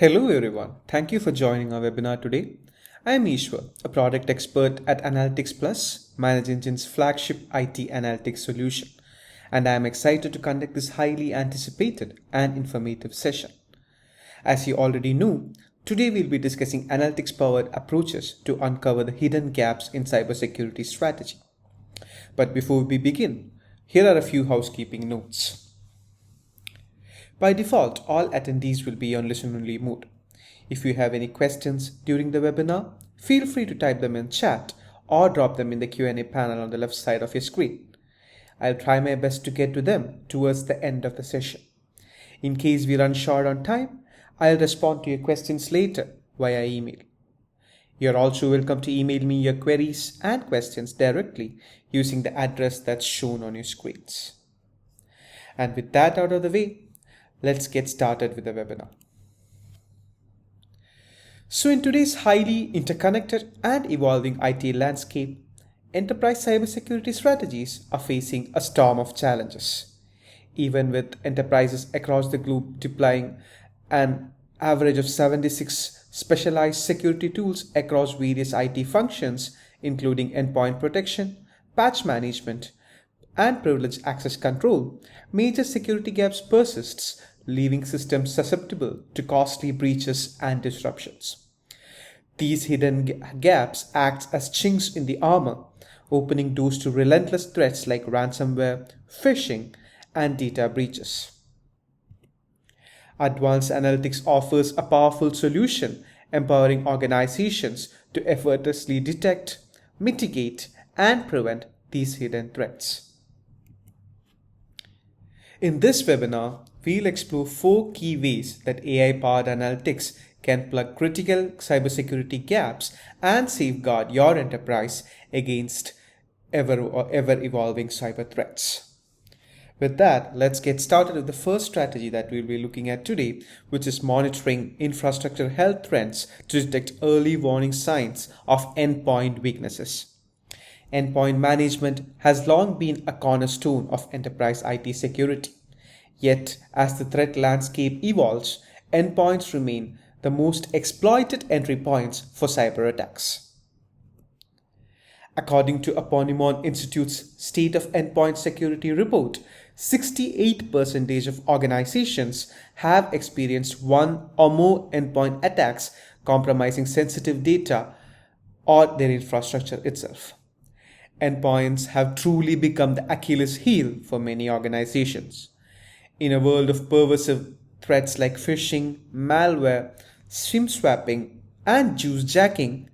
Hello everyone, thank you for joining our webinar today. I am Ishwar, a product expert at Analytics Plus, ManageEngine's flagship IT analytics solution, and I am excited to conduct this highly anticipated and informative session. As you already know, today we'll be discussing analytics-powered approaches to uncover the hidden gaps in cybersecurity strategy. But before we begin, here are a few housekeeping notes. By default, all attendees will be on listen-only mode. If you have any questions during the webinar, feel free to type them in chat or drop them in the Q&A panel on the left side of your screen. I'll try my best to get to them towards the end of the session. In case we run short on time, I'll respond to your questions later via email. You're also welcome to email me your queries and questions directly using the address that's shown on your screens. And with that out of the way, let's get started with the webinar. So in today's highly interconnected and evolving IT landscape, enterprise cybersecurity strategies are facing a storm of challenges. Even with enterprises across the globe deploying an average of 76 specialized security tools across various IT functions, including endpoint protection, patch management, and privileged access control, major security gaps persists, leaving systems susceptible to costly breaches and disruptions. These hidden gaps act as chinks in the armor, opening doors to relentless threats like ransomware, phishing, and data breaches. Advanced Analytics offers a powerful solution, empowering organizations to effortlessly detect, mitigate, and prevent these hidden threats. In this webinar, we'll explore 4 key ways that AI-powered analytics can plug critical cybersecurity gaps and safeguard your enterprise against ever-evolving cyber threats. With that, let's get started with the first strategy that we'll be looking at today, which is monitoring infrastructure health trends to detect early warning signs of endpoint weaknesses. Endpoint management has long been a cornerstone of enterprise IT security. Yet, as the threat landscape evolves, endpoints remain the most exploited entry points for cyber attacks. According to Eponymon Institute's State of Endpoint Security report, 68% of organizations have experienced one or more endpoint attacks compromising sensitive data or their infrastructure itself. Endpoints have truly become the Achilles heel for many organizations. In a world of pervasive threats like phishing, malware, SIM swapping, and juice jacking,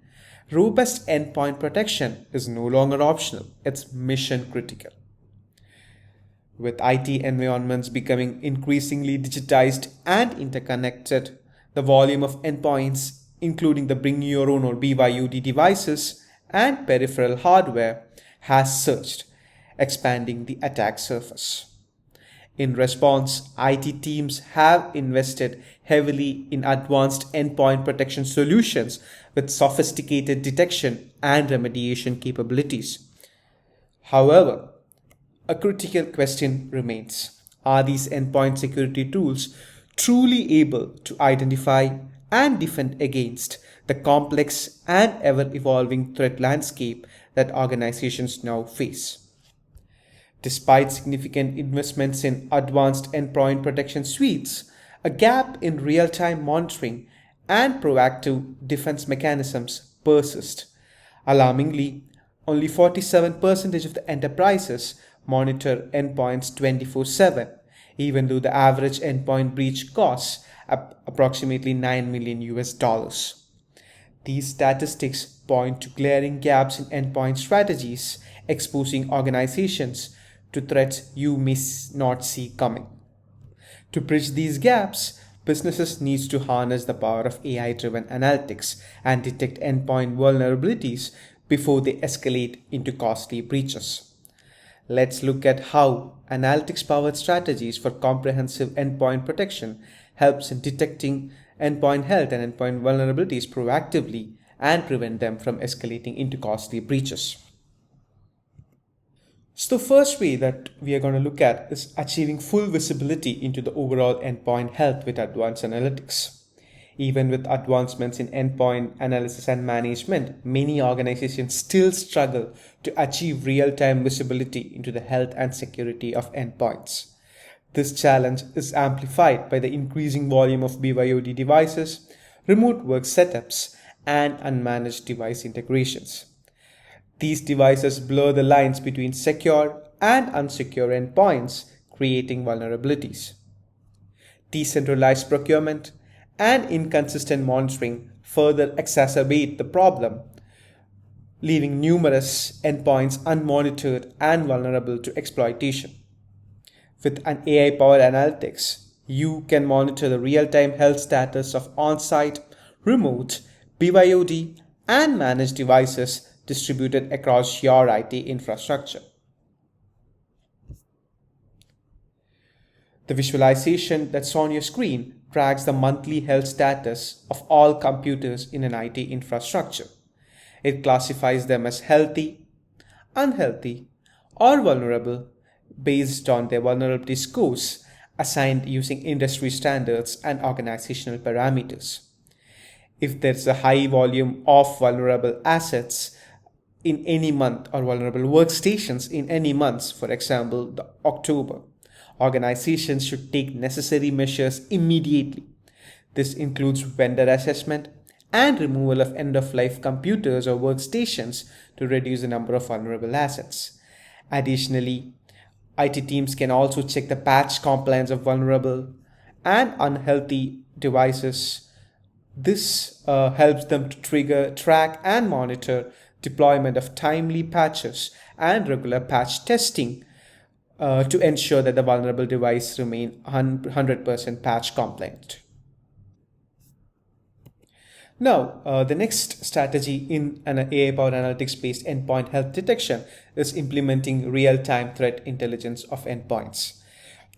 robust endpoint protection is no longer optional, it's mission critical. With IT environments becoming increasingly digitized and interconnected, the volume of endpoints, including the bring your own or BYOD devices and peripheral hardware, has surged, expanding the attack surface. In response, IT teams have invested heavily in advanced endpoint protection solutions with sophisticated detection and remediation capabilities. However, a critical question remains. Are these endpoint security tools truly able to identify and defend against the complex and ever-evolving threat landscape that organizations now face? Despite significant investments in advanced endpoint protection suites, a gap in real-time monitoring and proactive defense mechanisms persist. Alarmingly, only 47% of the enterprises monitor endpoints 24/7, even though the average endpoint breach costs approximately $9 million. These statistics point to glaring gaps in endpoint strategies, exposing organizations to threats you may not see coming. To bridge these gaps, businesses need to harness the power of AI-driven analytics and detect endpoint vulnerabilities before they escalate into costly breaches. Let's look at how analytics-powered strategies for comprehensive endpoint protection helps in detecting endpoint health and endpoint vulnerabilities proactively and prevent them from escalating into costly breaches. So the first way that we are going to look at is achieving full visibility into the overall endpoint health with advanced analytics. Even with advancements in endpoint analysis and management, many organizations still struggle to achieve real-time visibility into the health and security of endpoints. This challenge is amplified by the increasing volume of BYOD devices, remote work setups, and unmanaged device integrations. These devices blur the lines between secure and unsecure endpoints, creating vulnerabilities. Decentralized procurement and inconsistent monitoring further exacerbate the problem, leaving numerous endpoints unmonitored and vulnerable to exploitation. With an AI-powered analytics, you can monitor the real-time health status of on-site, remote, BYOD, and managed devices distributed across your IT infrastructure. The visualization that's on your screen tracks the monthly health status of all computers in an IT infrastructure. It classifies them as healthy, unhealthy, or vulnerable based on their vulnerability scores assigned using industry standards and organizational parameters. If there's a high volume of vulnerable assets in any month or vulnerable workstations in any month, for example, the October, organizations should take necessary measures immediately. This includes vendor assessment and removal of end-of-life computers or workstations to reduce the number of vulnerable assets. Additionally, IT teams can also check the patch compliance of vulnerable and unhealthy devices. This helps them to trigger, track, and monitor deployment of timely patches and regular patch testing to ensure that the vulnerable device remain 100% patch compliant. Now, the next strategy in an AI-powered analytics-based endpoint health detection is implementing real-time threat intelligence of endpoints.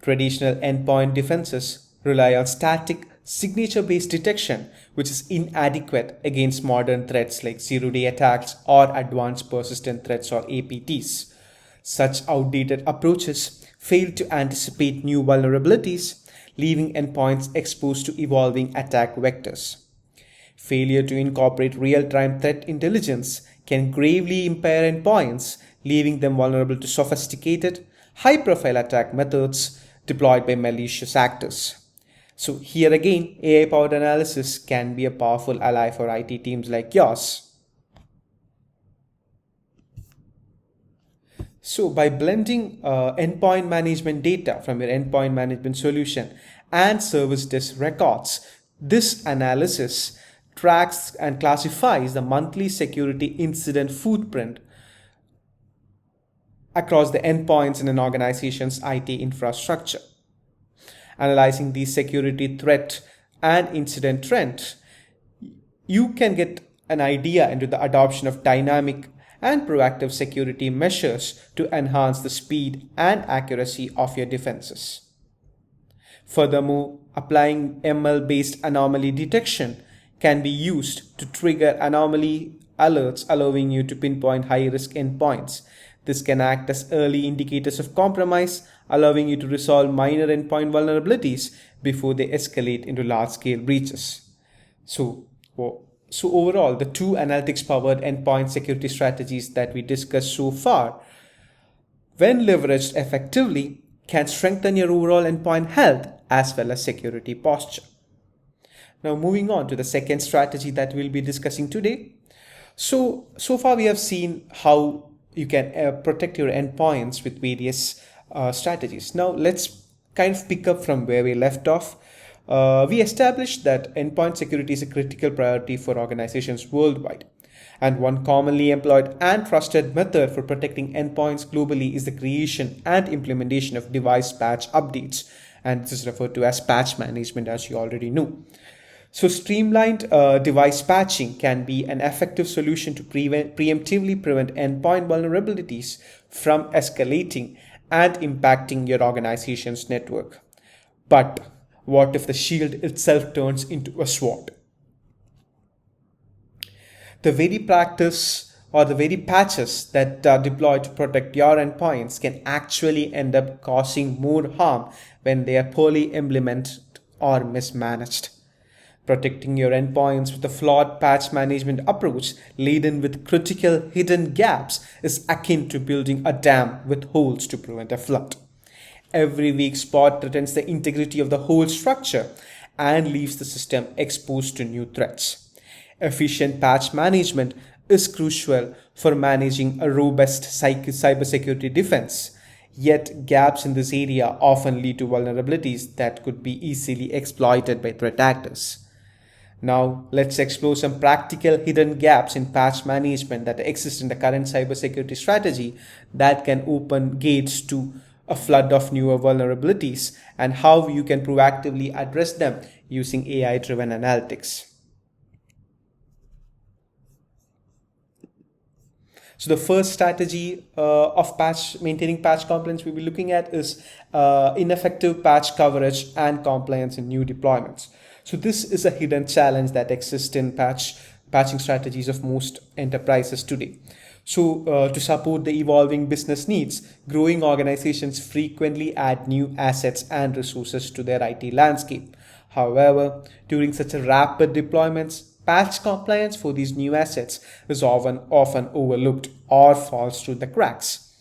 Traditional endpoint defenses rely on static, signature-based detection, which is inadequate against modern threats like zero-day attacks or advanced persistent threats or APTs. Such outdated approaches fail to anticipate new vulnerabilities, leaving endpoints exposed to evolving attack vectors. Failure to incorporate real-time threat intelligence can gravely impair endpoints, leaving them vulnerable to sophisticated, high-profile attack methods deployed by malicious actors. So here again, AI-powered analysis can be a powerful ally for IT teams like yours. So by blending endpoint management data from your endpoint management solution and service desk records, this analysis tracks and classifies the monthly security incident footprint across the endpoints in an organization's IT infrastructure. Analyzing these security threat and incident trends, you can get an idea into the adoption of dynamic and proactive security measures to enhance the speed and accuracy of your defenses. Furthermore, applying ML-based anomaly detection can be used to trigger anomaly alerts, allowing you to pinpoint high-risk endpoints. This can act as early indicators of compromise, allowing you to resolve minor endpoint vulnerabilities before they escalate into large-scale breaches. So overall, the two analytics-powered endpoint security strategies that we discussed so far, when leveraged effectively, can strengthen your overall endpoint health as well as security posture. Now moving on to the second strategy that we'll be discussing today. So far we have seen how you can protect your endpoints with various strategies. Now let's kind of pick up from where we left off. We established that endpoint security is a critical priority for organizations worldwide. And one commonly employed and trusted method for protecting endpoints globally is the creation and implementation of device patch updates. And this is referred to as patch management, as you already know. So streamlined device patching can be an effective solution to preemptively prevent endpoint vulnerabilities from escalating and impacting your organization's network. But what if the shield itself turns into a sword? The very practice or the very patches that are deployed to protect your endpoints can actually end up causing more harm when they are poorly implemented or mismanaged. Protecting your endpoints with a flawed patch management approach laden with critical hidden gaps is akin to building a dam with holes to prevent a flood. Every weak spot threatens the integrity of the whole structure and leaves the system exposed to new threats. Efficient patch management is crucial for managing a robust cybersecurity defense. Yet, gaps in this area often lead to vulnerabilities that could be easily exploited by threat actors. Now, let's explore some practical hidden gaps in patch management that exist in the current cybersecurity strategy that can open gates to a flood of newer vulnerabilities and how you can proactively address them using AI-driven analytics. So the first strategy of maintaining patch compliance we'll be looking at is ineffective patch coverage and compliance in new deployments. So this is a hidden challenge that exists in patching strategies of most enterprises today. So to support the evolving business needs, growing organizations frequently add new assets and resources to their IT landscape. However, during such a rapid deployments, patch compliance for these new assets is often overlooked or falls through the cracks.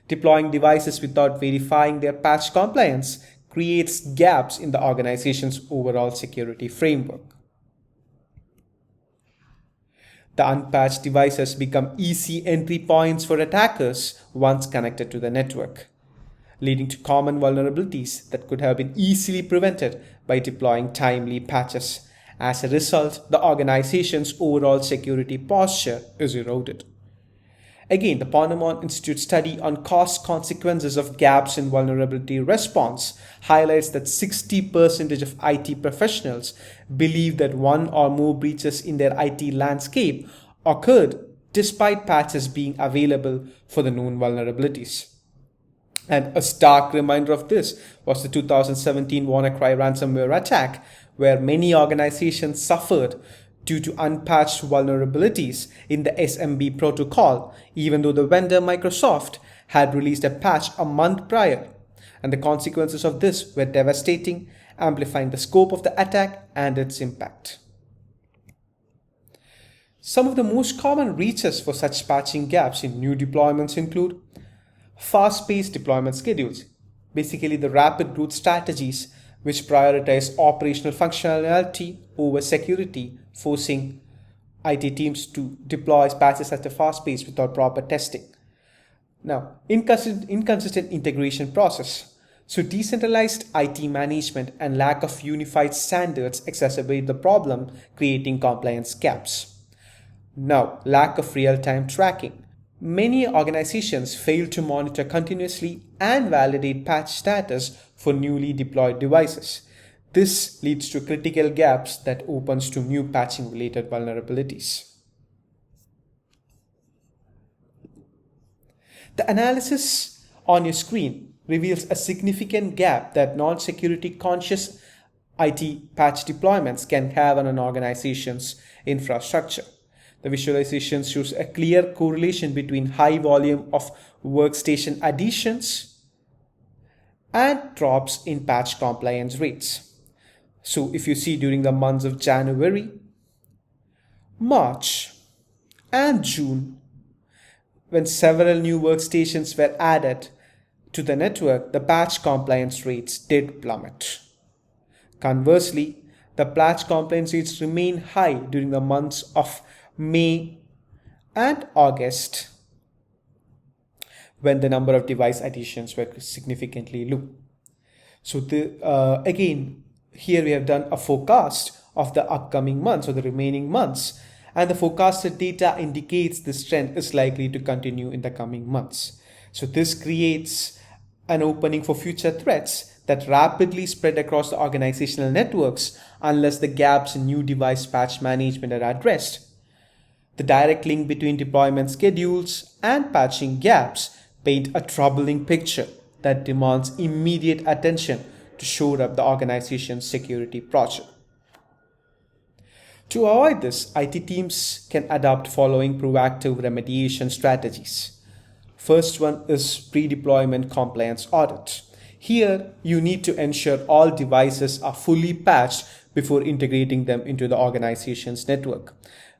Deploying devices without verifying their patch compliance creates gaps in the organization's overall security framework. The unpatched devices become easy entry points for attackers once connected to the network, leading to common vulnerabilities that could have been easily prevented by deploying timely patches. As a result, the organization's overall security posture is eroded. Again, the Ponemon Institute study on cost consequences of gaps in vulnerability response highlights that 60% of IT professionals believe that one or more breaches in their IT landscape occurred despite patches being available for the known vulnerabilities. And a stark reminder of this was the 2017 WannaCry ransomware attack, where many organizations suffered due to unpatched vulnerabilities in the SMB protocol, even though the vendor Microsoft had released a patch a month prior. And the consequences of this were devastating, amplifying the scope of the attack and its impact. Some of the most common reaches for such patching gaps in new deployments include fast-paced deployment schedules, basically the rapid growth strategies which prioritize operational functionality over security, forcing IT teams to deploy patches at a fast pace without proper testing. Now, inconsistent integration process. So decentralized IT management and lack of unified standards exacerbate the problem, creating compliance gaps. Now, lack of real-time tracking. Many organizations fail to monitor continuously and validate patch status for newly deployed devices. This leads to critical gaps that opens to new patching related vulnerabilities. The analysis on your screen reveals a significant gap that non-security conscious IT patch deployments can have on an organization's infrastructure. The visualization shows a clear correlation between high volume of workstation additions and drops in patch compliance rates. So if you see during the months of January, March, and June, when several new workstations were added to the network, the patch compliance rates did plummet. Conversely, the patch compliance rates remain high during the months of May and August, when the number of device additions were significantly low. So again, here we have done a forecast of the upcoming months or the remaining months, and the forecasted data indicates this trend is likely to continue in the coming months. So this creates an opening for future threats that rapidly spread across the organizational networks unless the gaps in new device patch management are addressed. The direct link between deployment schedules and patching gaps paint a troubling picture that demands immediate attention to shore up the organization's security posture. To avoid this, IT teams can adopt following proactive remediation strategies. First one is pre-deployment compliance audit. Here, you need to ensure all devices are fully patched before integrating them into the organization's network,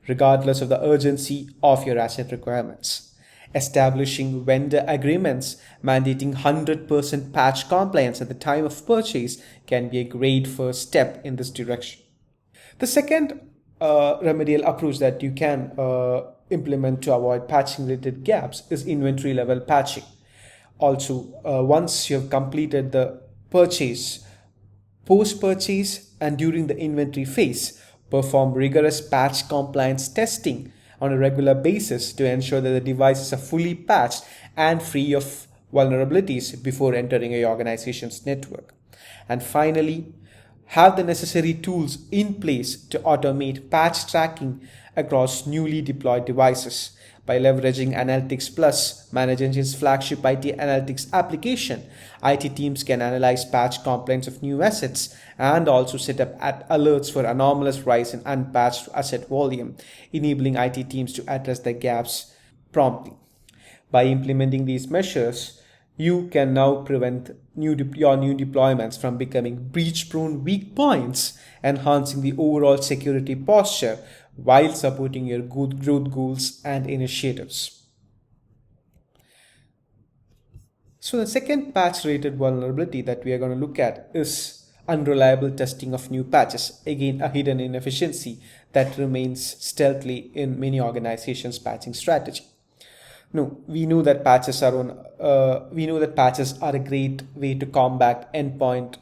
regardless of the urgency of your asset requirements. Establishing vendor agreements mandating 100% patch compliance at the time of purchase can be a great first step in this direction. The second remedial approach that you can implement to avoid patching related gaps is inventory level patching. Also, once you have completed the purchase, post purchase, and during the inventory phase, perform rigorous patch compliance testing on a regular basis to ensure that the devices are fully patched and free of vulnerabilities before entering a organization's network. And finally, have the necessary tools in place to automate patch tracking across newly deployed devices. By leveraging Analytics Plus, ManageEngine's flagship IT analytics application, IT teams can analyze patch complaints of new assets and also set up alerts for anomalous rise in unpatched asset volume, enabling IT teams to address the gaps promptly. By implementing these measures, you can now prevent your new deployments from becoming breach-prone weak points, enhancing the overall security posture while supporting your good growth goals and initiatives. So the second patch-related vulnerability that we are going to look at is unreliable testing of new patches. Again, a hidden inefficiency that remains stealthily in many organizations' patching strategy. No, we know that patches are a great way to combat endpoint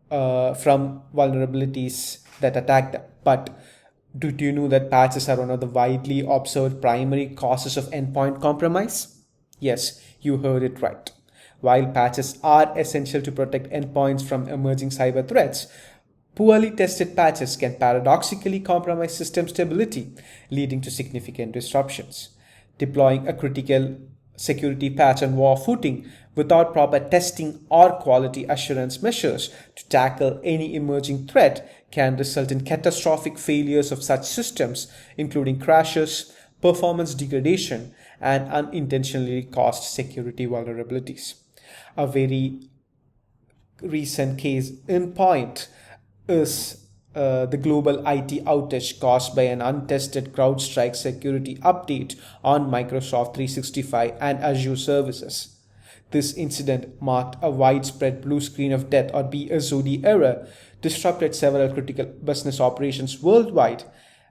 from vulnerabilities that attack them. But do you know that patches are one of the widely observed primary causes of endpoint compromise? Yes, you heard it right. While patches are essential to protect endpoints from emerging cyber threats, poorly tested patches can paradoxically compromise system stability, leading to significant disruptions. Deploying a critical security patch on war footing without proper testing or quality assurance measures to tackle any emerging threat can result in catastrophic failures of such systems, including crashes, performance degradation, and unintentionally caused security vulnerabilities. A very recent case in point is the global IT outage caused by an untested CrowdStrike security update on Microsoft 365 and Azure services. This incident marked a widespread blue screen of death or BSOD error, disrupted several critical business operations worldwide,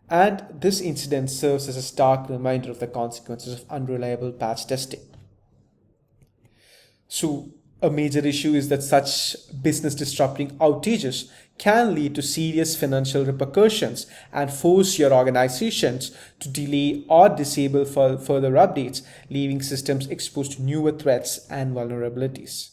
and this incident serves as a stark reminder of the consequences of unreliable patch testing. So, a major issue is that such business disrupting outages can lead to serious financial repercussions and force your organizations to delay or disable further updates, leaving systems exposed to newer threats and vulnerabilities.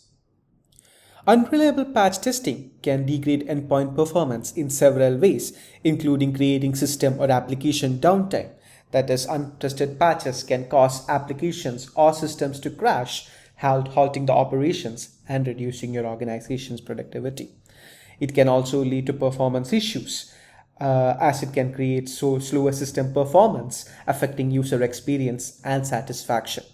Unreliable patch testing can degrade endpoint performance in several ways, including creating system or application downtime. That is, untested patches can cause applications or systems to crash, halting the operations and reducing your organization's productivity. It can also lead to performance issues, as it can create slower system performance, affecting user experience and satisfaction.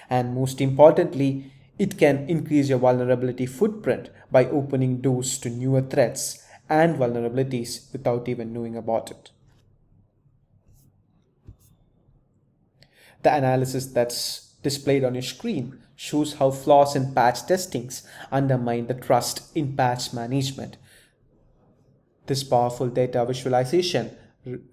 And most importantly, it can increase your vulnerability footprint by opening doors to newer threats and vulnerabilities without even knowing about it. The analysis that's displayed on your screen shows how flaws in patch testings undermine the trust in patch management. This powerful data visualization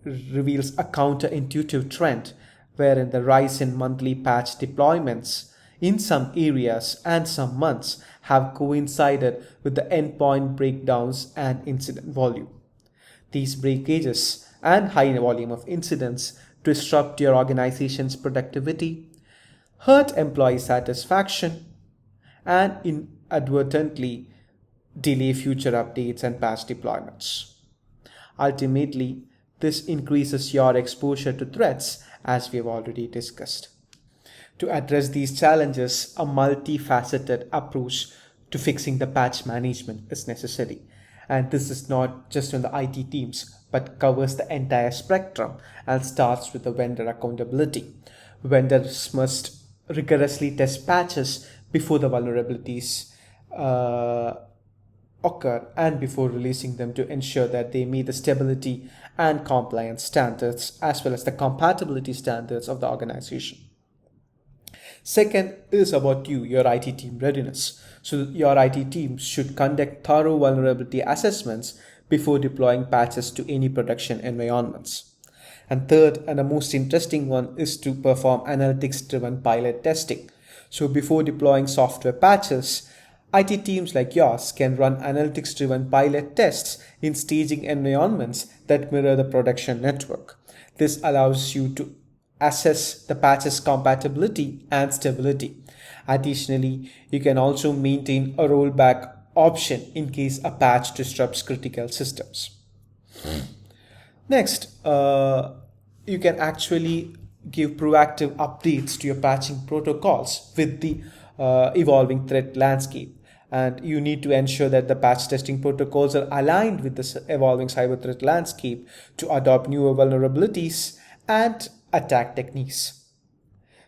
reveals a counterintuitive trend wherein the rise in monthly patch deployments in some areas and some months have coincided with the endpoint breakdowns and incident volume. These breakages and high volume of incidents disrupt your organization's productivity, hurt employee satisfaction, and inadvertently delay future updates and patch deployments. Ultimately, this increases your exposure to threats, as we have already discussed. To address these challenges, a multifaceted approach to fixing the patch management is necessary. And this is not just on the IT teams, but covers the entire spectrum and starts with the vendor accountability. Vendors must rigorously test patches before the vulnerabilities occur and before releasing them to ensure that they meet the stability and compliance standards as well as the compatibility standards of the organization. Second is about your IT team readiness. So your IT team should conduct thorough vulnerability assessments before deploying patches to any production environments. And third, and the most interesting one, is to perform analytics-driven pilot testing. So before deploying software patches, IT teams like yours can run analytics-driven pilot tests in staging environments that mirror the production network. This allows you to assess the patch's compatibility and stability. Additionally, you can also maintain a rollback option in case a patch disrupts critical systems. Next, you can actually give proactive updates to your patching protocols with the evolving threat landscape. And you need to ensure that the patch testing protocols are aligned with the evolving cyber threat landscape to adopt newer vulnerabilities and attack techniques.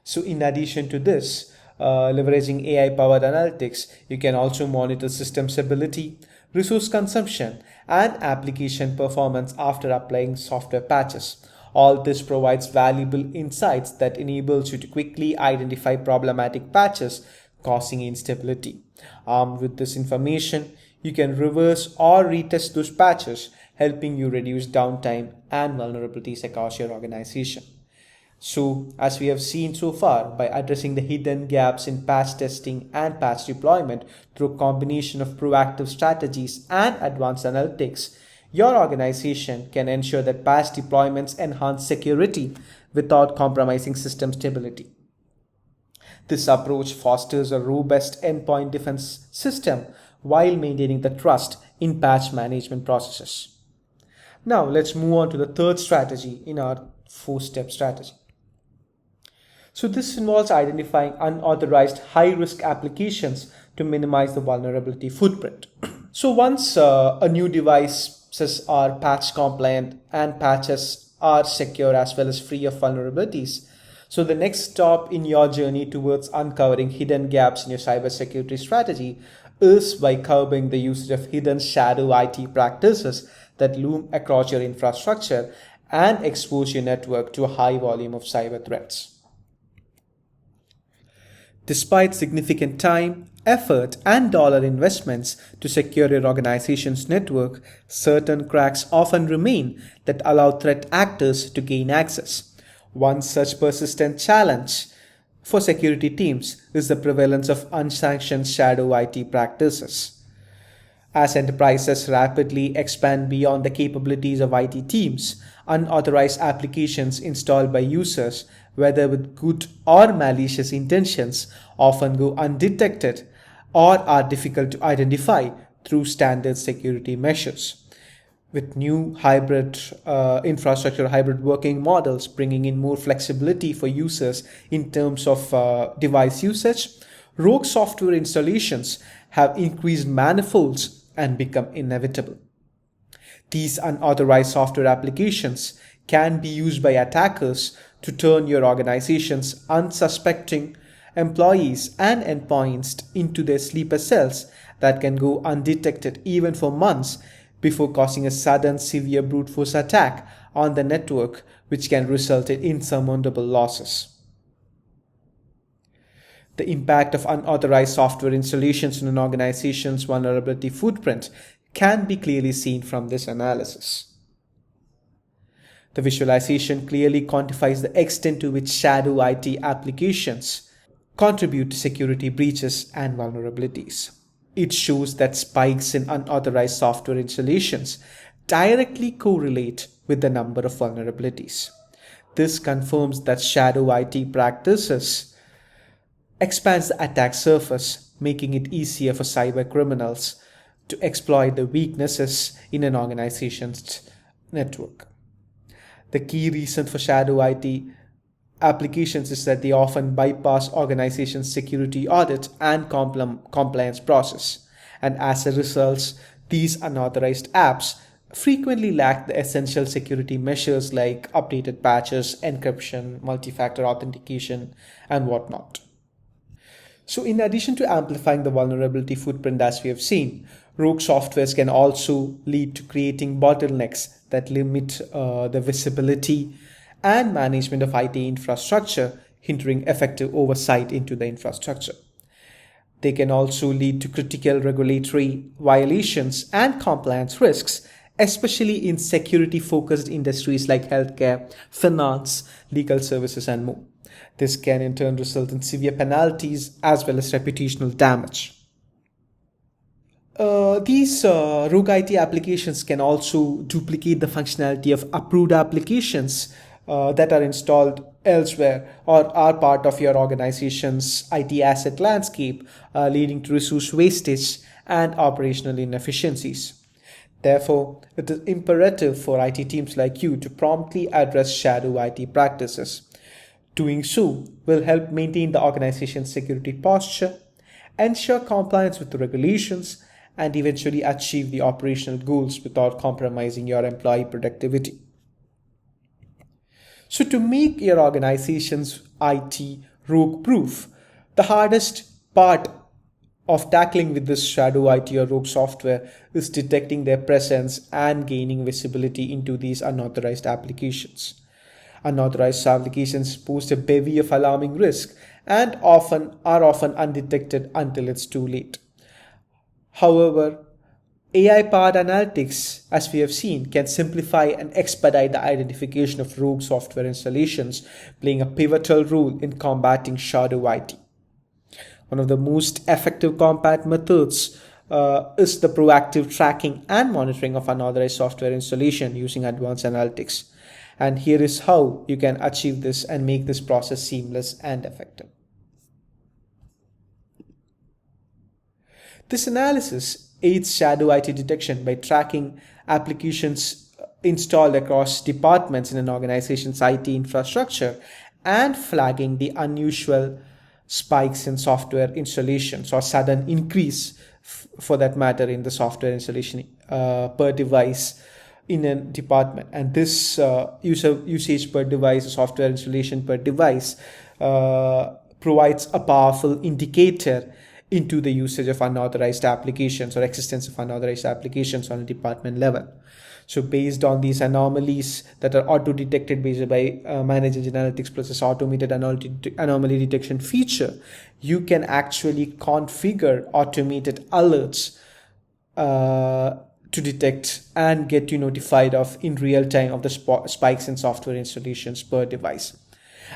So in addition to this, leveraging AI-powered analytics, you can also monitor system stability, resource consumption, and application performance after applying software patches. All this provides valuable insights that enables you to quickly identify problematic patches causing instability. Armed with this information, you can reverse or retest those patches, helping you reduce downtime and vulnerabilities across your organization. So, as we have seen so far, by addressing the hidden gaps in patch testing and patch deployment through a combination of proactive strategies and advanced analytics, your organization can ensure that patch deployments enhance security without compromising system stability. This approach fosters a robust endpoint defense system while maintaining the trust in patch management processes. Now, let's move on to the third strategy in our 4-step strategy. So this involves identifying unauthorized high-risk applications to minimize the vulnerability footprint. So once a new devices are patch compliant and patches are secure as well as free of vulnerabilities, so the next stop in your journey towards uncovering hidden gaps in your cybersecurity strategy is by curbing the usage of hidden shadow IT practices that loom across your infrastructure and expose your network to a high volume of cyber threats. Despite significant time, effort, and dollar investments to secure your organization's network, certain cracks often remain that allow threat actors to gain access. One such persistent challenge for security teams is the prevalence of unsanctioned shadow IT practices. As enterprises rapidly expand beyond the capabilities of IT teams, unauthorized applications installed by users, whether with good or malicious intentions, often go undetected or are difficult to identify through standard security measures. With new hybrid hybrid working models bringing in more flexibility for users in terms of device usage, rogue software installations have increased manifolds and become inevitable. These unauthorized software applications can be used by attackers to turn your organization's unsuspecting employees and endpoints into their sleeper cells that can go undetected even for months before causing a sudden severe brute force attack on the network, which can result in insurmountable losses. The impact of unauthorized software installations on an organization's vulnerability footprint can be clearly seen from this analysis. The visualization clearly quantifies the extent to which shadow IT applications contribute to security breaches and vulnerabilities. It shows that spikes in unauthorized software installations directly correlate with the number of vulnerabilities. This confirms that shadow IT practices expands the attack surface, making it easier for cyber criminals to exploit the weaknesses in an organization's network. The key reason for shadow IT applications is that they often bypass organizations' security audit and compliance process. And as a result, these unauthorized apps frequently lack the essential security measures like updated patches, encryption, multi-factor authentication, and whatnot. So in addition to amplifying the vulnerability footprint as we have seen, Rogue softwares can also lead to creating bottlenecks that limit the visibility and management of IT infrastructure, hindering effective oversight into the infrastructure. They can also lead to critical regulatory violations and compliance risks, especially in security focused industries like healthcare, finance, legal services, and more. This can in turn result in severe penalties as well as reputational damage. These rogue IT applications can also duplicate the functionality of approved applications that are installed elsewhere or are part of your organization's IT asset landscape, leading to resource wastage and operational inefficiencies. Therefore, it is imperative for IT teams like you to promptly address shadow IT practices. Doing so will help maintain the organization's security posture, ensure compliance with the regulations, and eventually achieve the operational goals without compromising your employee productivity. So, to make your organization's IT rogue proof, the hardest part of tackling with this shadow IT or rogue software is detecting their presence and gaining visibility into these unauthorized applications. Unauthorized applications pose a bevy of alarming risk and often undetected until it's too late. However, AI-powered analytics, as we have seen, can simplify and expedite the identification of rogue software installations, playing a pivotal role in combating shadow IT. One of the most effective combat methods is the proactive tracking and monitoring of unauthorized software installation using advanced analytics. And here is how you can achieve this and make this process seamless and effective. This analysis aids shadow IT detection by tracking applications installed across departments in an organization's IT infrastructure and flagging the unusual spikes in software installations or sudden increase, for that matter, in the software installation per device in a department. And this usage per device, software installation per device, provides a powerful indicator into the usage of unauthorized applications or existence of unauthorized applications on a department level. So based on these anomalies that are auto-detected based by Managed Engine Analytics plus this automated anomaly detection feature, you can actually configure automated alerts to detect and get you notified of in real time of the spikes in software installations per device.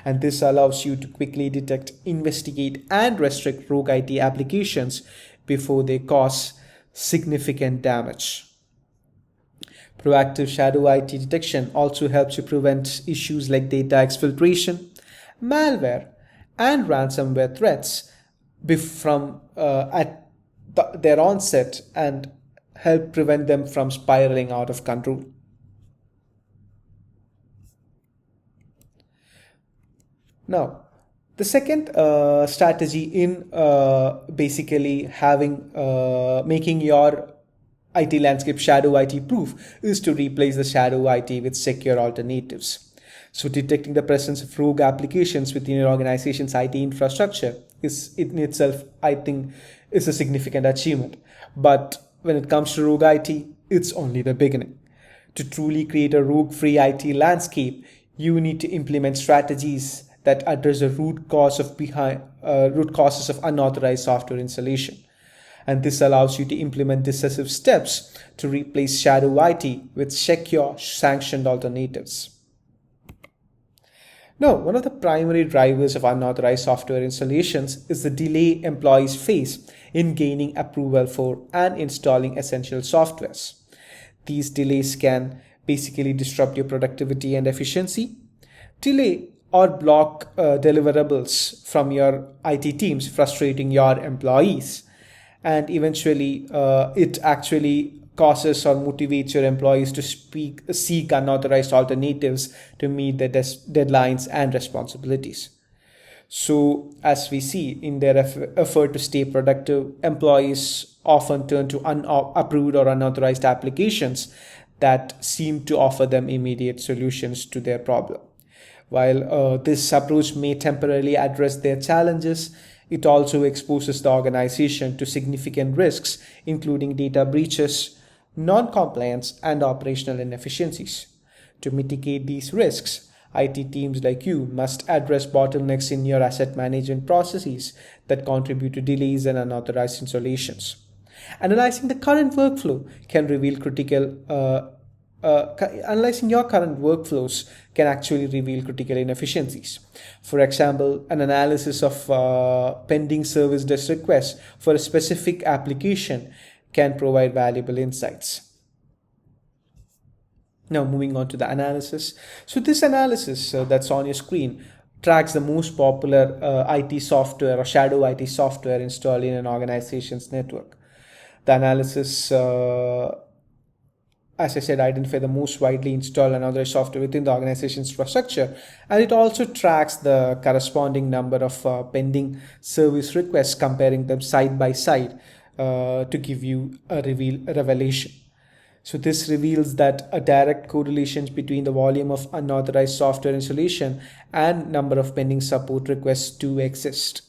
And this allows you to quickly detect, investigate, and restrict rogue IT applications before they cause significant damage. Proactive shadow IT detection also helps you prevent issues like data exfiltration, malware, and ransomware threats from their onset and help prevent them from spiraling out of control. Now, the second strategy in basically making your IT landscape shadow IT proof is to replace the shadow IT with secure alternatives. So detecting the presence of rogue applications within your organization's IT infrastructure is in itself, I think, is a significant achievement. But when it comes to rogue IT, it's only the beginning. To truly create a rogue-free IT landscape, you need to implement strategies that address the root causes of unauthorized software installation. And this allows you to implement decisive steps to replace shadow IT with secure, sanctioned alternatives. Now, one of the primary drivers of unauthorized software installations is the delay employees face in gaining approval for and installing essential softwares. These delays can basically disrupt your productivity and efficiency, delay or block deliverables from your IT teams, frustrating your employees. And eventually, it actually causes or motivates your employees to seek unauthorized alternatives to meet their deadlines and responsibilities. So, as we see, in their effort to stay productive, employees often turn to unapproved or unauthorized applications that seem to offer them immediate solutions to their problem. While this approach may temporarily address their challenges, It also exposes the organization to significant risks, including data breaches, non-compliance, and operational inefficiencies. To mitigate these risks, IT teams like you must address bottlenecks in your asset management processes that contribute to delays and unauthorized installations. Analyzing the current workflow can reveal analyzing your current workflows can actually reveal critical inefficiencies. For example, an analysis of pending service desk requests for a specific application can provide valuable insights. Now, moving on to the analysis. So, this analysis that's on your screen tracks the most popular IT software or shadow IT software installed in an organization's network. The analysis, as I said, identify the most widely installed and unauthorized software within the organization's infrastructure, and it also tracks the corresponding number of pending service requests, comparing them side by side to give you a revelation. So this reveals that a direct correlation between the volume of unauthorized software installation and number of pending support requests do exist.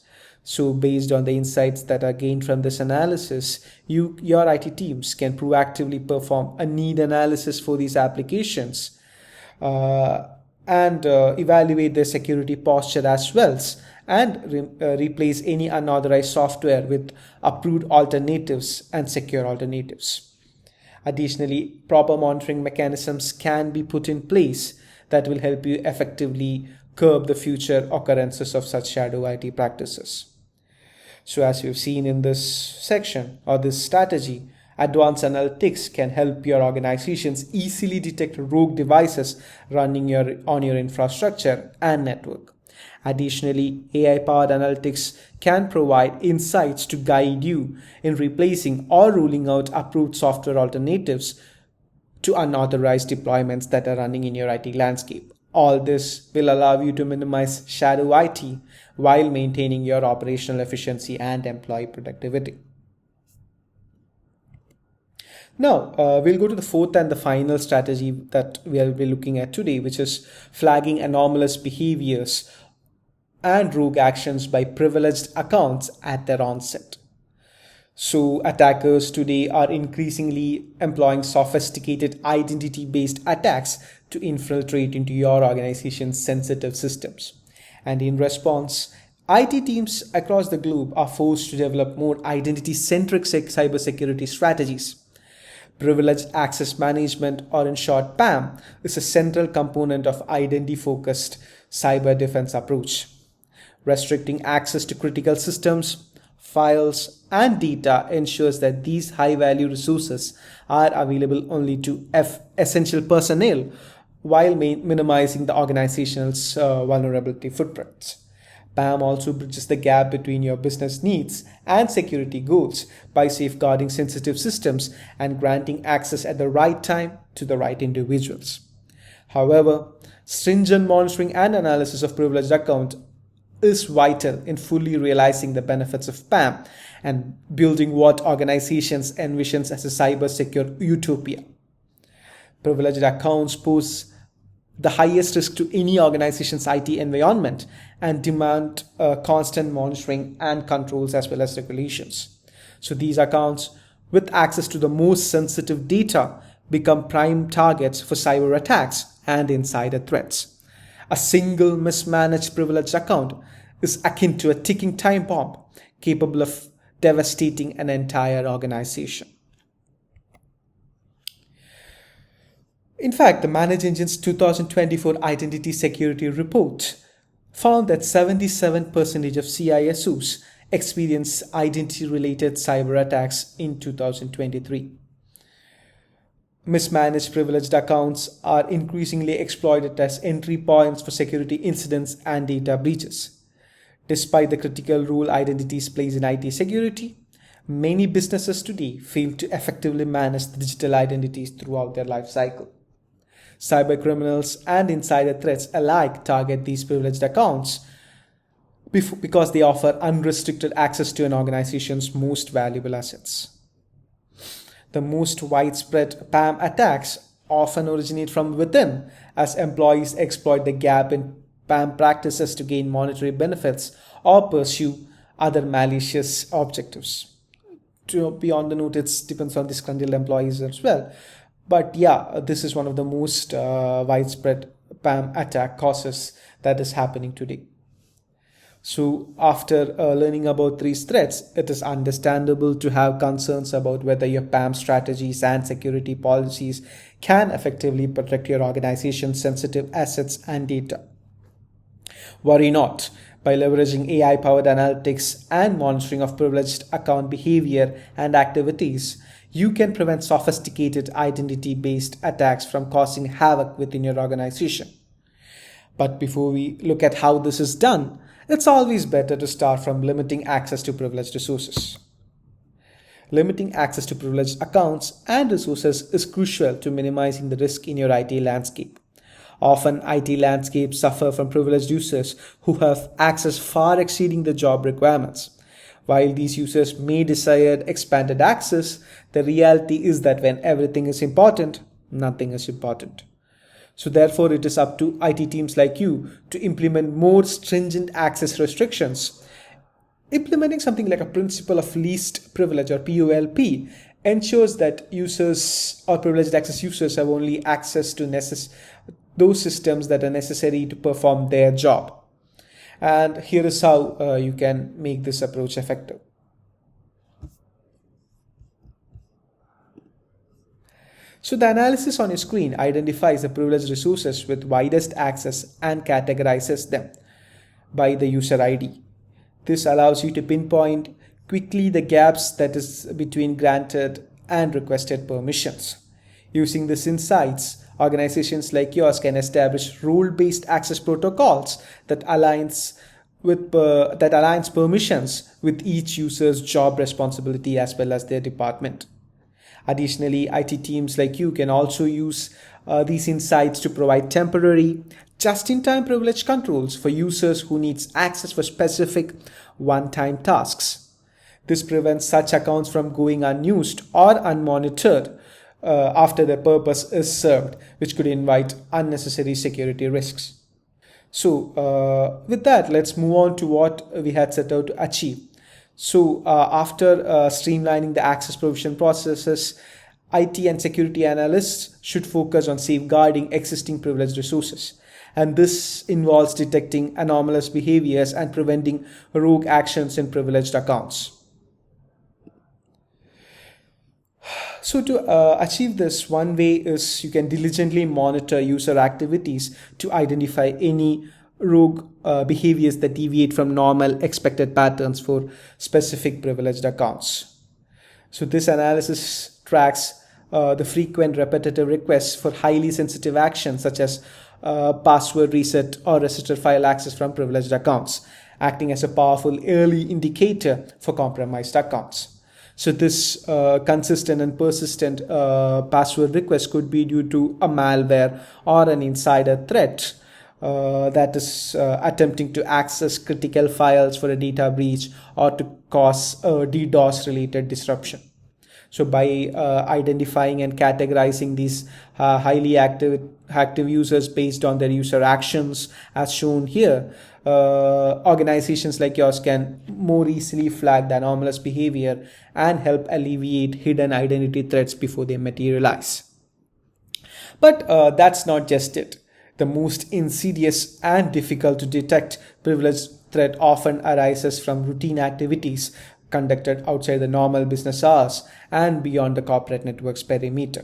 So based on the insights that are gained from this analysis, your IT teams can perform a need analysis for these applications and evaluate their security posture as well, and replace any unauthorized software with approved alternatives and secure alternatives. Additionally, proper monitoring mechanisms can be put in place that will help you effectively curb the future occurrences of such shadow IT practices. So as we've seen in this section or this strategy, advanced analytics can help your organizations easily detect rogue devices running on your infrastructure and network. Additionally, AI-powered analytics can provide insights to guide you in replacing or ruling out approved software alternatives to unauthorized deployments that are running in your IT landscape. All this will allow you to minimize shadow IT while maintaining your operational efficiency and employee productivity. Now, we'll go to the fourth and the final strategy that we'll be looking at today, which is flagging anomalous behaviors and rogue actions by privileged accounts at their onset. So attackers today are increasingly employing sophisticated identity-based attacks to infiltrate into your organization's sensitive systems. And in response, IT teams across the globe are forced to develop more identity-centric cybersecurity strategies. Privileged access management, or in short PAM, is a central component of identity-focused cyber defense approach. Restricting access to critical systems, files, and data ensures that these high-value resources are available only to essential personnel while minimizing the organization's vulnerability footprints. PAM also bridges the gap between your business needs and security goals by safeguarding sensitive systems and granting access at the right time to the right individuals. However, stringent monitoring and analysis of privileged accounts is vital in fully realizing the benefits of PAM and building what organizations envisions as a cyber-secure utopia. Privileged accounts pose the highest risk to any organization's IT environment and demand constant monitoring and controls as well as regulations. So these accounts with access to the most sensitive data become prime targets for cyber attacks and insider threats. A single mismanaged privileged account is akin to a ticking time bomb capable of devastating an entire organization. In fact, the ManageEngine's 2024 Identity Security Report found that 77% of CISOs experienced identity-related cyber attacks in 2023. Mismanaged privileged accounts are increasingly exploited as entry points for security incidents and data breaches. Despite the critical role identities plays in IT security, many businesses today fail to effectively manage the digital identities throughout their life cycle. Cybercriminals and insider threats alike target these privileged accounts because they offer unrestricted access to an organization's most valuable assets. The most widespread PAM attacks often originate from within, as employees exploit the gap in PAM practices to gain monetary benefits or pursue other malicious objectives. To be on the note, it depends on disgruntled employees as well. But yeah, this is one of the most widespread PAM attack causes that is happening today. So, after learning about these threats, it is understandable to have concerns about whether your PAM strategies and security policies can effectively protect your organization's sensitive assets and data. Worry not. By leveraging AI powered analytics and monitoring of privileged account behavior and activities, you can prevent sophisticated identity based attacks from causing havoc within your organization. But before we look at how this is done, it's always better to start from limiting access to privileged resources. Limiting access to privileged accounts and resources is crucial to minimizing the risk in your IT landscape. Often, IT landscapes suffer from privileged users who have access far exceeding the job requirements. While these users may desire expanded access, the reality is that when everything is important, nothing is important. So therefore, it is up to IT teams like you to implement more stringent access restrictions. Implementing something like a principle of least privilege or POLP ensures that users or privileged access users have only access to those systems that are necessary to perform their job. And here is how you can make this approach effective. So the analysis on your screen identifies the privileged resources with widest access and categorizes them by the user ID. This allows you to pinpoint quickly the gaps that is between granted and requested permissions. Using these insights, organizations like yours can establish role-based access protocols that aligns permissions with each user's job responsibility as well as their department. Additionally, IT teams like you can also use these insights to provide temporary, just-in-time privilege controls for users who needs access for specific one-time tasks. This prevents such accounts from going unused or unmonitored after their purpose is served, which could invite unnecessary security risks. So, with that, let's move on to what we had set out to achieve. So, after streamlining the access provision processes, IT and security analysts should focus on safeguarding existing privileged resources. And this involves detecting anomalous behaviors and preventing rogue actions in privileged accounts. So to achieve this, one way is you can diligently monitor user activities to identify any rogue behaviors that deviate from normal expected patterns for specific privileged accounts. So this analysis tracks the frequent repetitive requests for highly sensitive actions such as password reset or register file access from privileged accounts, acting as a powerful early indicator for compromised accounts. So this consistent and persistent password request could be due to a malware or an insider threat that is attempting to access critical files for a data breach or to cause a DDoS related disruption. So by identifying and categorizing these highly active users based on their user actions as shown here, organizations like yours can more easily flag the anomalous behavior and help alleviate hidden identity threats before they materialize. But that's not just it. The most insidious and difficult to detect privilege threat often arises from routine activities conducted outside the normal business hours and beyond the corporate network's perimeter.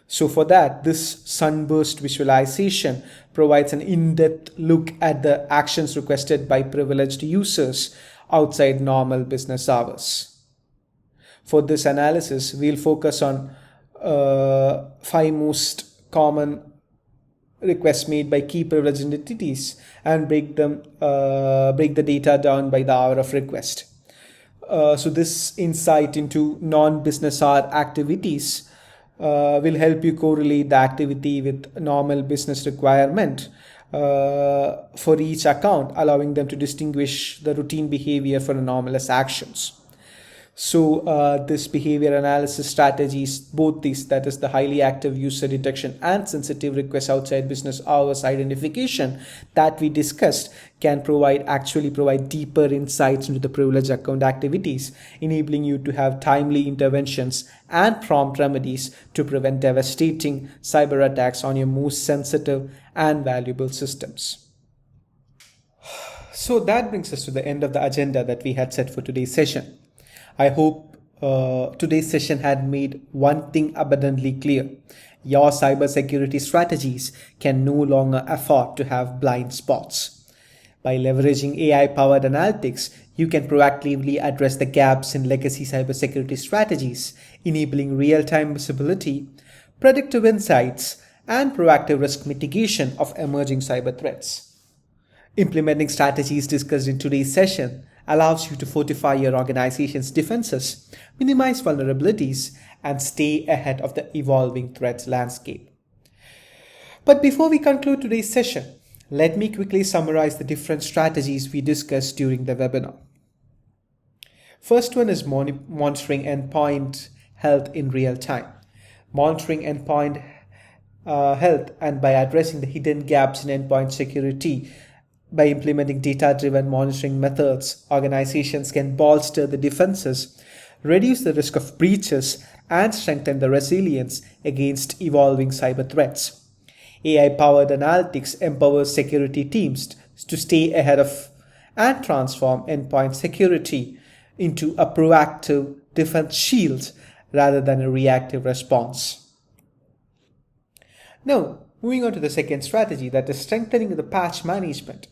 So for that, this sunburst visualization provides an in-depth look at the actions requested by privileged users outside normal business hours. For this analysis, we'll focus on 5 most common requests made by key privileged entities and break the data down by the hour of request. So this insight into non-business hour activities will help you correlate the activity with normal business requirement for each account, allowing them to distinguish the routine behavior from anomalous actions. This behavior analysis strategies, both these, that is the highly active user detection and sensitive requests outside business hours identification that we discussed, can provide deeper insights into the privileged account activities, enabling you to have timely interventions and prompt remedies to prevent devastating cyber attacks on your most sensitive and valuable systems. So that brings us to the end of the agenda that we had set for today's session. I hope today's session had made one thing abundantly clear. Your cybersecurity strategies can no longer afford to have blind spots. By leveraging AI-powered analytics, you can proactively address the gaps in legacy cybersecurity strategies, enabling real-time visibility, predictive insights, and proactive risk mitigation of emerging cyber threats. Implementing strategies discussed in today's session allows you to fortify your organization's defenses, minimize vulnerabilities, and stay ahead of the evolving threat landscape. But before we conclude today's session, let me quickly summarize the different strategies we discussed during the webinar. First one is monitoring endpoint health in real time. Monitoring endpoint health, and by addressing the hidden gaps in endpoint security, by implementing data-driven monitoring methods, organizations can bolster the defenses, reduce the risk of breaches, and strengthen the resilience against evolving cyber threats. AI-powered analytics empowers security teams to stay ahead of and transform endpoint security into a proactive defense shield rather than a reactive response. Now, moving on to the second strategy, that is strengthening the patch management.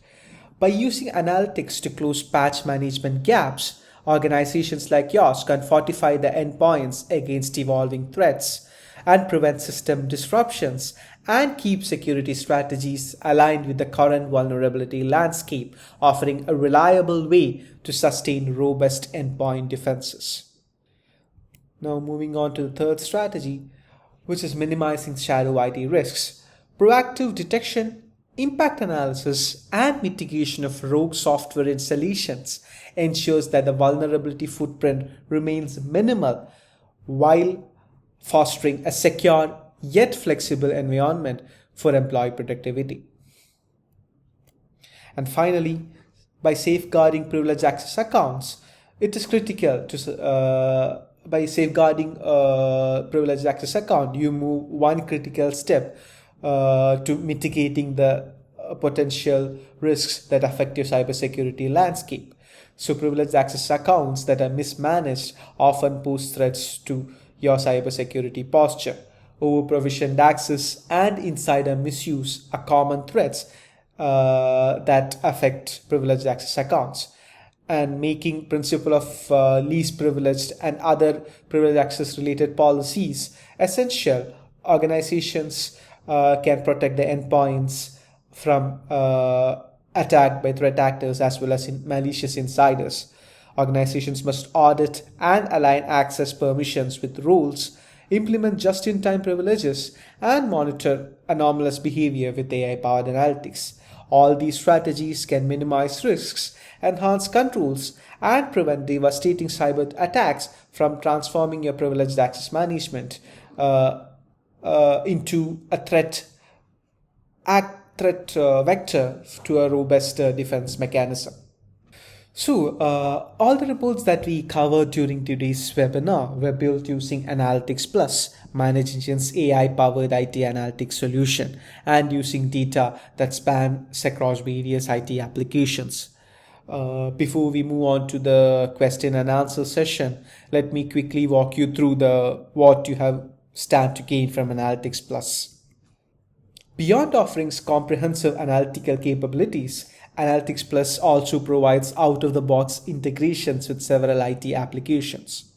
By using analytics to close patch management gaps, organizations like yours can fortify the endpoints against evolving threats and prevent system disruptions and keep security strategies aligned with the current vulnerability landscape, offering a reliable way to sustain robust endpoint defenses. Now, moving on to the third strategy, which is minimizing shadow IT risks. Proactive detection, impact analysis, and mitigation of rogue software installations ensures that the vulnerability footprint remains minimal while fostering a secure yet flexible environment for employee productivity. And finally, by safeguarding privileged access accounts, it is critical to by safeguarding a privileged access account, you move one critical step to mitigating the potential risks that affect your cybersecurity landscape. So privileged access accounts that are mismanaged often pose threats to your cybersecurity posture. Over-provisioned access and insider misuse are common threats that affect privileged access accounts. And making principle of least privileged and other privileged access related policies essential, organizations can protect the endpoints from attack by threat actors as well as malicious insiders. Organizations must audit and align access permissions with rules, implement just-in-time privileges, and monitor anomalous behavior with AI-powered analytics. All these strategies can minimize risks, enhance controls, and prevent devastating cyber attacks from transforming your privileged access management into a threat vector to a robust defense mechanism. All the reports that we covered during today's webinar were built using Analytics Plus, ManageEngine's AI-powered IT analytics solution, and using data that spans across various IT applications. Before we move on to the question and answer session, let me quickly walk you through what you have stand to gain from Analytics Plus. Beyond offering comprehensive analytical capabilities, Analytics Plus also provides out-of-the-box integrations with several IT applications.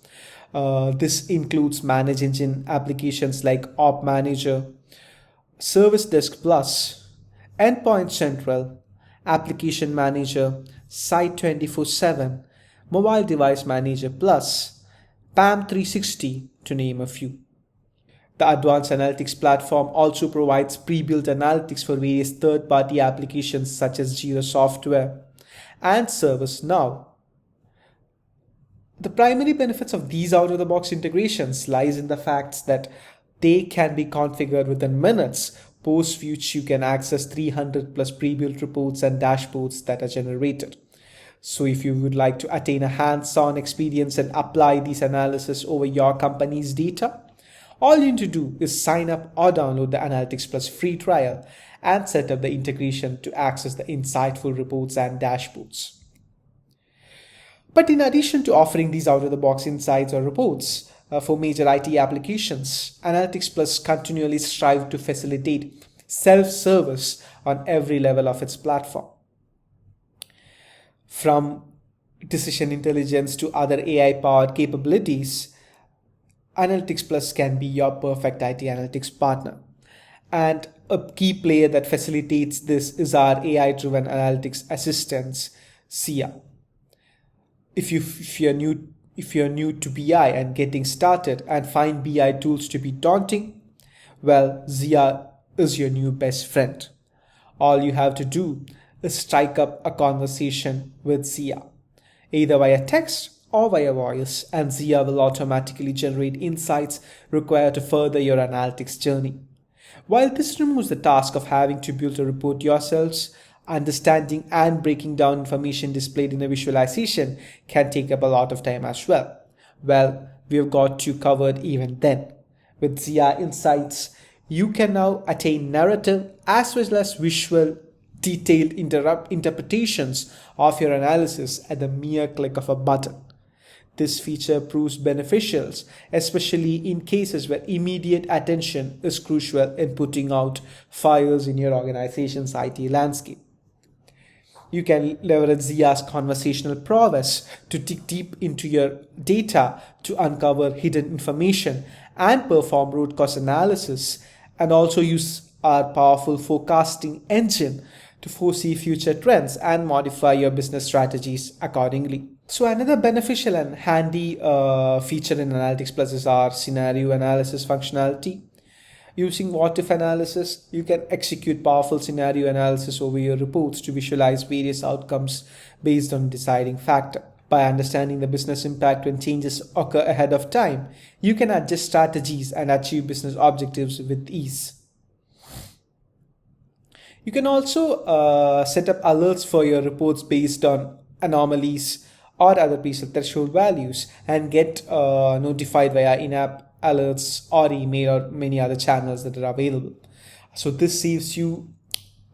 This includes ManageEngine applications like Op Manager, Service Desk Plus, Endpoint Central, Application Manager, Site 24/7, Mobile Device Manager Plus, PAM 360, to name a few. The Advanced Analytics platform also provides pre-built analytics for various third-party applications such as Jira Software and ServiceNow. The primary benefits of these out-of-the-box integrations lies in the fact that they can be configured within minutes, post which you can access 300 plus pre-built reports and dashboards that are generated. So if you would like to attain a hands-on experience and apply these analysis over your company's data, all you need to do is sign up or download the Analytics Plus free trial and set up the integration to access the insightful reports and dashboards. But in addition to offering these out-of-the-box insights or reports for major IT applications, Analytics Plus continually strives to facilitate self-service on every level of its platform. From decision intelligence to other AI-powered capabilities, Analytics Plus can be your perfect IT analytics partner. And a key player that facilitates this is our AI-driven analytics assistants, SIA. If you're new to BI and getting started and find BI tools to be daunting, well, Zia is your new best friend. All you have to do is strike up a conversation with Zia, either via text or via voice, and Zia will automatically generate insights required to further your analytics journey. While this removes the task of having to build a report yourselves, understanding and breaking down information displayed in a visualization can take up a lot of time as well. Well, we've got you covered even then. With ZI Insights, you can now attain narrative as well as visual detailed interpretations of your analysis at the mere click of a button. This feature proves beneficial, especially in cases where immediate attention is crucial in putting out fires in your organization's IT landscape. You can leverage Zia's conversational prowess to dig deep into your data to uncover hidden information and perform root cause analysis, and also use our powerful forecasting engine to foresee future trends and modify your business strategies accordingly. So another beneficial and handy feature in Analytics Plus is our scenario analysis functionality. Using what-if analysis, you can execute powerful scenario analysis over your reports to visualize various outcomes based on deciding factor. By understanding the business impact when changes occur ahead of time, you can adjust strategies and achieve business objectives with ease. You can also set up alerts for your reports based on anomalies or other preset threshold values and get notified via in-app alerts or email or many other channels that are available. So this saves you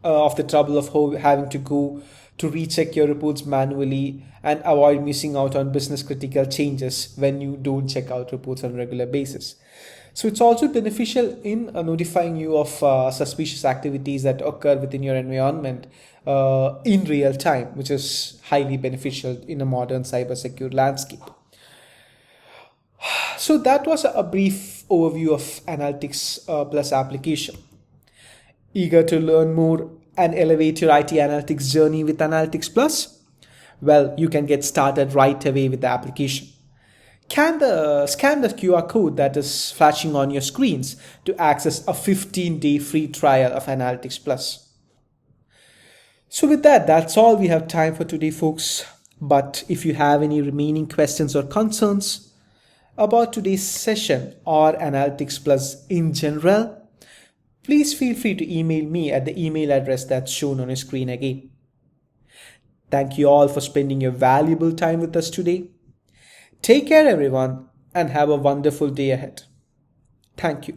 of the trouble of having to go to recheck your reports manually and avoid missing out on business critical changes when you don't check out reports on a regular basis. So it's also beneficial in notifying you of suspicious activities that occur within your environment in real time, which is highly beneficial in a modern cybersecurity landscape. So that was a brief overview of Analytics Plus application. Eager to learn more and elevate your IT analytics journey with Analytics Plus? Well, you can get started right away with the application. Scan the QR code that is flashing on your screens to access a 15-day free trial of Analytics Plus. So with that, that's all we have time for today, folks. But if you have any remaining questions or concerns about today's session or Analytics Plus in general, please feel free to email me at the email address that's shown on your screen again. Thank you all for spending your valuable time with us today. Take care, everyone, and have a wonderful day ahead. Thank you.